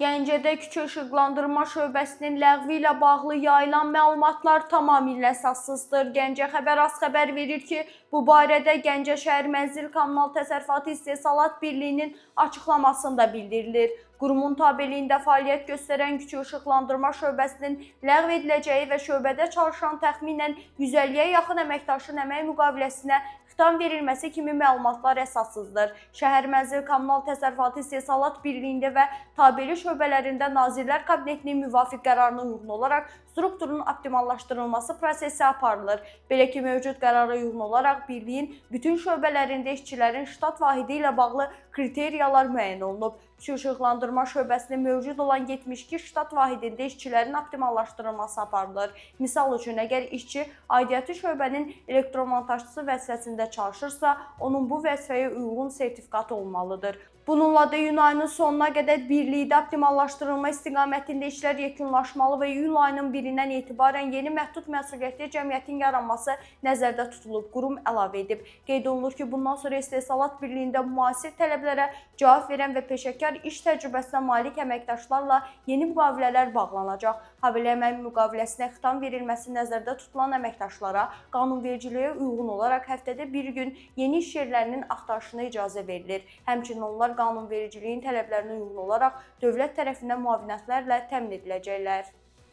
Gəncədə küçə işıqlandırma şöbəsinin ləğvi ilə bağlı yayılan məlumatlar tamamilə əsassızdır. Gəncə Xəbər AS xəbər verir ki, bu barədə Gəncə şəhər Mənzil Kommunal Təsərrüfatı İstehsalat Birliyinin açıqlamasında bildirilir. Qurumun tabeliyində fəaliyyət göstərən küçə işıqlandırma şöbəsinin ləğv ediləcəyi və şöbədə çalışan təxminən 150-yə yaxın əməkdaşın əmək müqaviləsinə xitam verilməsi kimi məlumatlar əsassızdır. Şəhər Mənzil Kommunal Təsərrüfatı İstehsalat Birliyində və tabeli şöbələrində Nazirlər Kabinetinin müvafiq qərarına uyğun olaraq strukturun optimallaşdırılması prosesi aparılır. Belə ki, mövcud qərara uyğun olaraq birliyin bütün şöbələrində işçilərin ştat vahidi ilə bağlı kriteriyalar müəyyən olunub. Küçə işıqlandırma şöbəsində mövcud olan 72 ştat vahidində işçilərin optimallaşdırılması aparılır. Misal üçün, əgər işçi aidiyyatı şöbənin elektromontajçısı vəzifəsində çalışırsa, onun bu vəzifəyə uyğun sertifikatı olmalıdır. Bununla da iyun ayının sonuna qədər birlikdə optimallaşdırılma istiqamətində işlər yekunlaşmalı və iyul ayının 1-dən etibarən yeni məhdud məsuliyyətli cəmiyyətin yaranması nəzərdə tutulub, qurum əlavə edib. Qeyd olunur ki, bundan sonra İstehsalat Birliyində müasir tələblərə cavab verən və peşəkar iş təcrübəsinə malik əməkdaşlarla yeni müqavilələr bağlanacaq. Habelə əmək müqaviləsinə xitam verilməsi nəzərdə tutulan əməkdaşlara qanunvericiliyə uyğun olaraq həftədə bir gün yeni iş yerlərinin axtarışına icazə verilir. Həmçinin onlar qanunvericiliyin tələblərinə uyğun olaraq dövlət tərəfindən müavinətlərlə təmin ediləcəklər.